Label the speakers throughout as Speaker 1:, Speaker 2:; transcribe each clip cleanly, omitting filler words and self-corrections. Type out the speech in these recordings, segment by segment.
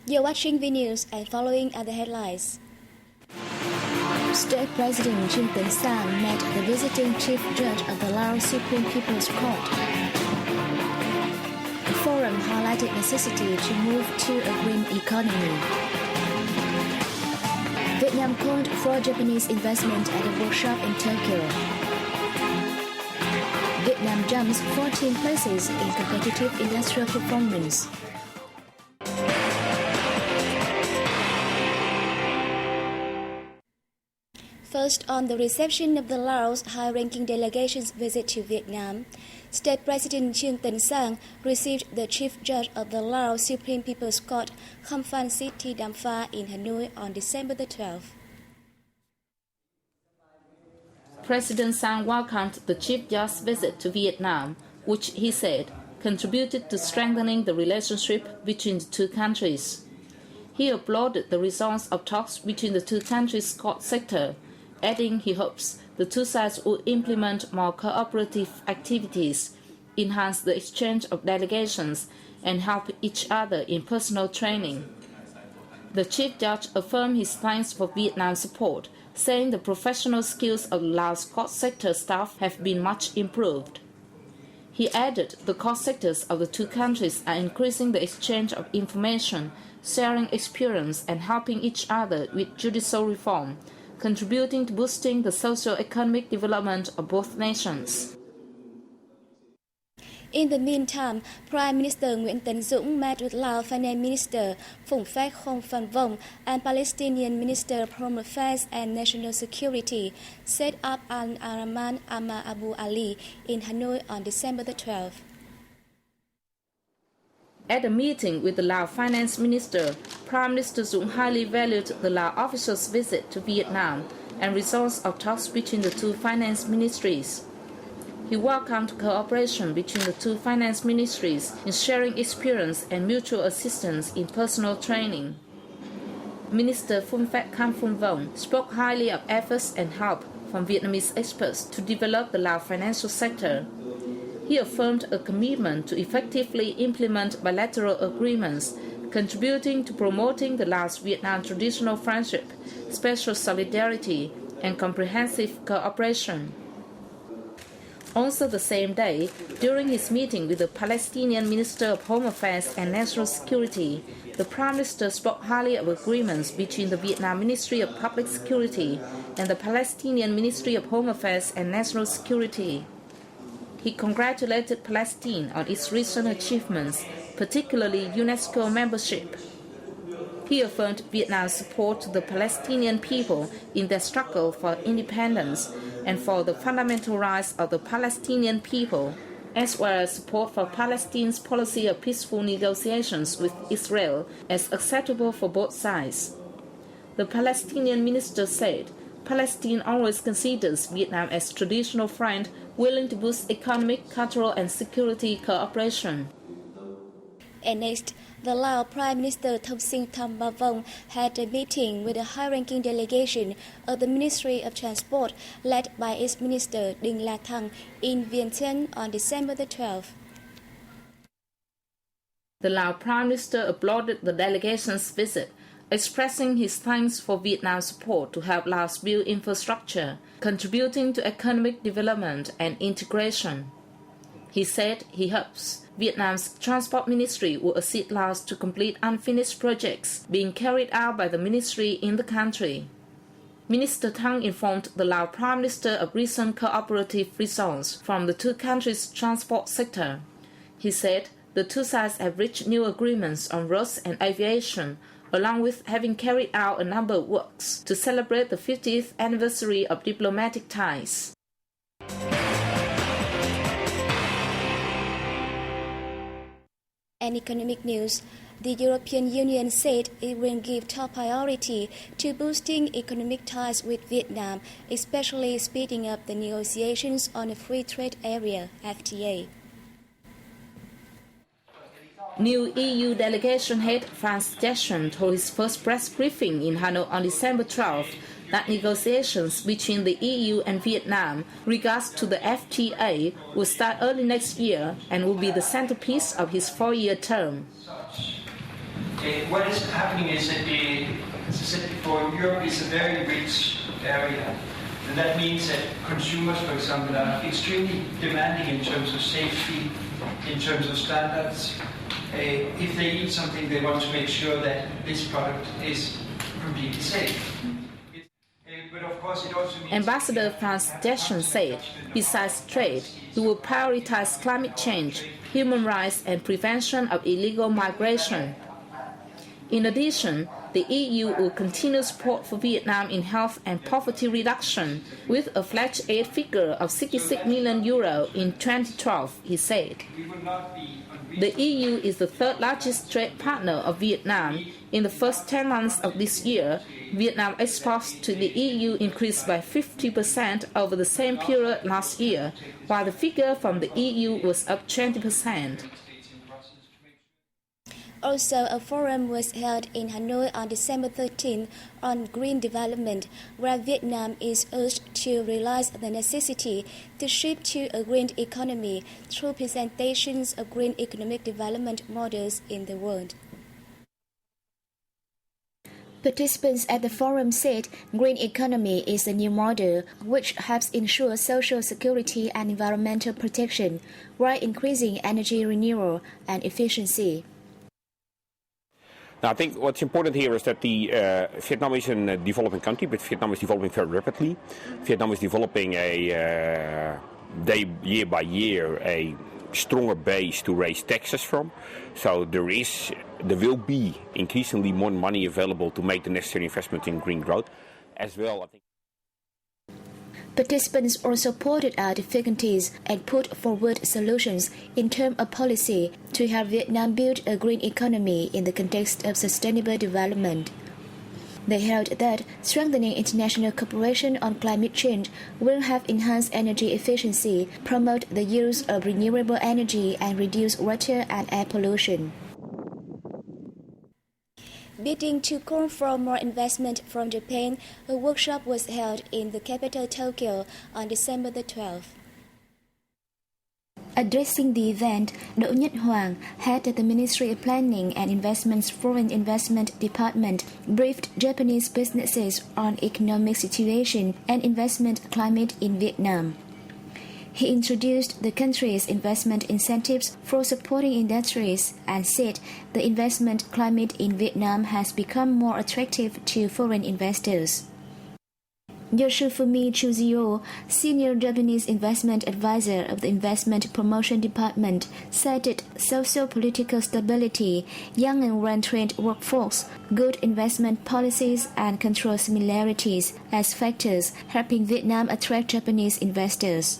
Speaker 1: You're watching V News and following are the headlines. State President Trương Tấn met the visiting Chief Judge of the Laos Supreme People's Court. The forum highlighted necessity to move to a green economy. Vietnam called for Japanese investment at a workshop in Tokyo. Vietnam jumps 14 places in competitive industrial performance. First, on the reception of the Laos high-ranking delegation's visit to Vietnam, State President Trương Tấn received the Chief Judge of the Laos Supreme People's Court, Kham Phan Siti Dampha, in Hanoi on December the 12th.
Speaker 2: President Sang welcomed the Chief Judge's visit to Vietnam, which he said contributed to strengthening the relationship between the two countries. He applauded the results of talks between the two countries' court sector, adding he hopes the two sides will implement more cooperative activities, enhance the exchange of delegations, and help each other in personal training. The Chief Judge affirmed his thanks for Vietnam's support, saying the professional skills of Laos court sector staff have been much improved. He added the court sectors of the two countries are increasing the exchange of information, sharing experience, and helping each other with judicial reform, contributing to boosting the socio-economic development of both nations.
Speaker 1: In the meantime, Prime Minister Nguyễn Tấn Dũng met with Lao Finance Minister Phùng Phét Khong Phan Vong and Palestinian Minister of Home Affairs and National Security, Said al-Rahman Amma Abu Ali, in Hanoi on December the 12th.
Speaker 2: At a meeting with the Lao Finance Minister, Prime Minister Dũng highly valued the Lao official's visit to Vietnam and results of talks between the two finance ministries. He welcomed cooperation between the two finance ministries in sharing experience and mutual assistance in personal training. Minister Phùng Phét Kham Phan Vong spoke highly of efforts and help from Vietnamese experts to develop the Lao financial sector. He affirmed a commitment to effectively implement bilateral agreements, contributing to promoting the Laos-Vietnam traditional friendship, special solidarity, and comprehensive cooperation. Also the same day, during his meeting with the Palestinian Minister of Home Affairs and National Security, the Prime Minister spoke highly of agreements between the Vietnam Ministry of Public Security and the Palestinian Ministry of Home Affairs and National Security. He congratulated Palestine on its recent achievements, particularly UNESCO membership. He affirmed Vietnam's support to the Palestinian people in their struggle for independence and for the fundamental rights of the Palestinian people, as well as support for Palestine's policy of peaceful negotiations with Israel as acceptable for both sides. The Palestinian minister said, Palestine always considers Vietnam as a traditional friend willing to boost economic, cultural, and security cooperation.
Speaker 1: And next, the Lao Prime Minister Thongsin Thambavong had a meeting with a high-ranking delegation of the Ministry of Transport led by its Minister Đinh La Thăng in Vientiane on December the 12th.
Speaker 2: The Lao Prime Minister applauded the delegation's visit, expressing his thanks for Vietnam's support to help Laos build infrastructure, contributing to economic development and integration. He said he hopes Vietnam's Transport Ministry will assist Laos to complete unfinished projects being carried out by the ministry in the country. Minister Thăng informed the Lao Prime Minister of recent cooperative results from the two countries' transport sector. He said the two sides have reached new agreements on roads and aviation, along with having carried out a number of works to celebrate the 50th anniversary of diplomatic ties.
Speaker 1: And economic news, the European Union said it will give top priority to boosting economic ties with Vietnam, especially speeding up the negotiations on a free trade area, FTA.
Speaker 2: New EU delegation head Franz Jessen told his first press briefing in Hanoi on December 12 that negotiations between the EU and Vietnam regards to the FTA will start early next year and will be the centerpiece of his 4-year term.
Speaker 3: What is happening is that, as I said before, Europe is a very rich area. And that means that consumers, for example, are extremely demanding in terms of safety, in terms of standards. If they eat something, they want to make sure that this product is completely safe. But of course, it also means
Speaker 2: Ambassador Franz Deschen said, besides trade, we will prioritize climate change, human rights, and prevention of illegal migration. In addition, the EU will continue support for Vietnam in health and poverty reduction with a pledged aid figure of €66 million in 2012, he said. The EU is the third largest trade partner of Vietnam. In the first 10 months of this year, Vietnam exports to the EU increased by 50% over the same period last year, while the figure from the EU was up 20%.
Speaker 1: Also, a forum was held in Hanoi on December 13 on green development, where Vietnam is urged to realize the necessity to shift to a green economy through presentations of green economic development models in the world. Participants at the forum said green economy is a new model which helps ensure social security and environmental protection while increasing energy renewal and efficiency.
Speaker 4: Now, I think what's important here is that Vietnam is a developing country, but Vietnam is developing very rapidly. Vietnam is developing year by year a stronger base to raise taxes from. So there will be increasingly more money available to make the necessary investment in green growth, as well. I think.
Speaker 1: Participants also pointed out difficulties and put forward solutions in terms of policy to help Vietnam build a green economy in the context of sustainable development. They held that strengthening international cooperation on climate change will help enhance energy efficiency, promote the use of renewable energy, and reduce water and air pollution. Bidding to call for more investment from Japan, a workshop was held in the capital Tokyo on December the 12th. Addressing the event, Đỗ Nhất Hoàng, head of the Ministry of Planning and Investment's Foreign Investment Department, briefed Japanese businesses on economic situation and investment climate in Vietnam. He introduced the country's investment incentives for supporting industries and said the investment climate in Vietnam has become more attractive to foreign investors. Yoshifumi Chuzio, senior Japanese investment advisor of the Investment Promotion Department, cited socio-political stability, young and well-trained workforce, good investment policies, and control similarities as factors helping Vietnam attract Japanese investors.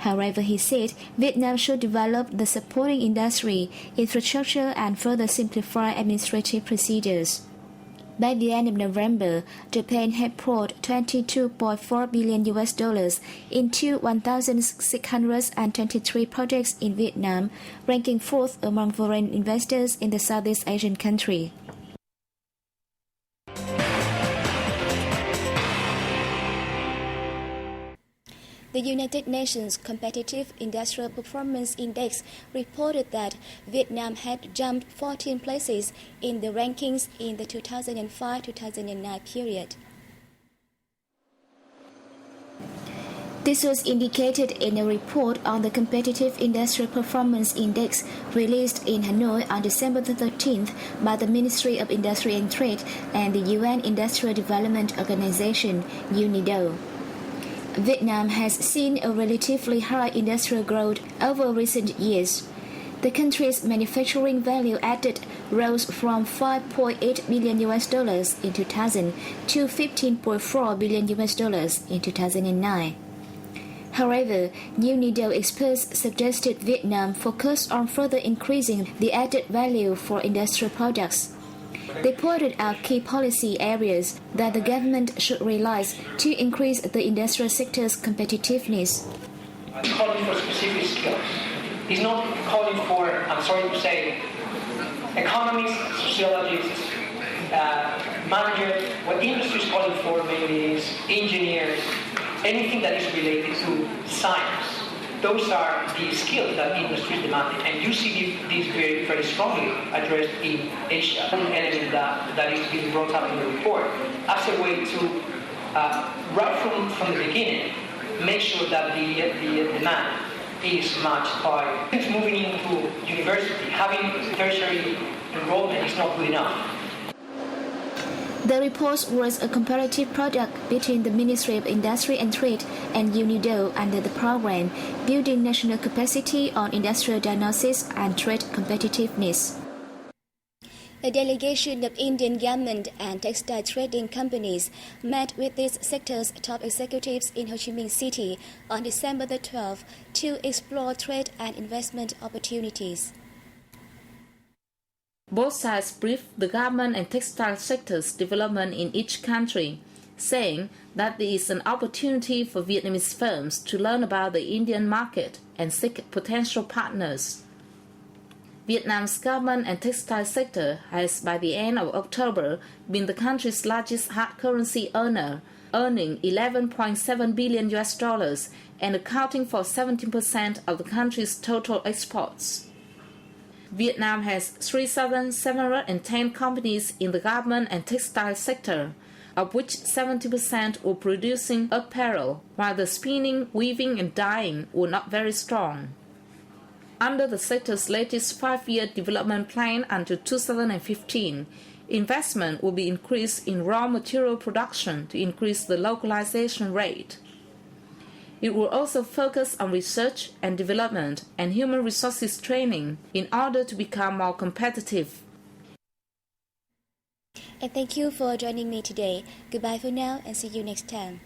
Speaker 1: However, he said Vietnam should develop the supporting industry, infrastructure, and further simplify administrative procedures. By the end of November, Japan had poured $22.4 billion into 1,623 projects in Vietnam, ranking fourth among foreign investors in the Southeast Asian country. The United Nations Competitive Industrial Performance Index reported that Vietnam had jumped 14 places in the rankings in the 2005-2009 period. This was indicated in a report on the Competitive Industrial Performance Index released in Hanoi on December 13th by the Ministry of Industry and Trade and the UN Industrial Development Organization, UNIDO. Vietnam has seen a relatively high industrial growth over recent years. The country's manufacturing value added rose from $5.8 billion in 2000 to $15.4 billion in 2009. However, UNIDO experts suggested Vietnam focus on further increasing the added value for industrial products. They pointed out key policy areas that the government should realize to increase the industrial sector's competitiveness.
Speaker 5: He's calling for specific skills. He's not calling for, I'm sorry to say, economists, sociologists, managers. What the industry is calling for mainly is engineers, anything that is related to science, those are the skills that industry is demanding, and you see this very, very strongly addressed in Asia. An element that is being brought up in the report as a way to, right from the beginning, make sure that the demand is matched by moving into university. Having tertiary enrollment is not good enough.
Speaker 1: The report was a comparative product between the Ministry of Industry and Trade and UNIDO under the program Building National Capacity on Industrial Diagnosis and Trade Competitiveness. A delegation of Indian garment and textile trading companies met with this sector's top executives in Ho Chi Minh City on December the 12th to explore trade and investment opportunities.
Speaker 2: Both sides briefed the garment and textile sector's development in each country, saying that there is an opportunity for Vietnamese firms to learn about the Indian market and seek potential partners. Vietnam's garment and textile sector has, by the end of October, been the country's largest hard currency earner, earning $11.7 billion and accounting for 17% of the country's total exports. Vietnam has 3,710 companies in the garment and textile sector, of which 70% were producing apparel, while the spinning, weaving, and dyeing were not very strong. Under the sector's latest 5-year development plan until 2015, investment will be increased in raw material production to increase the localization rate. It will also focus on research and development and human resources training in order to become more competitive.
Speaker 1: And thank you for joining me today. Goodbye for now and see you next time.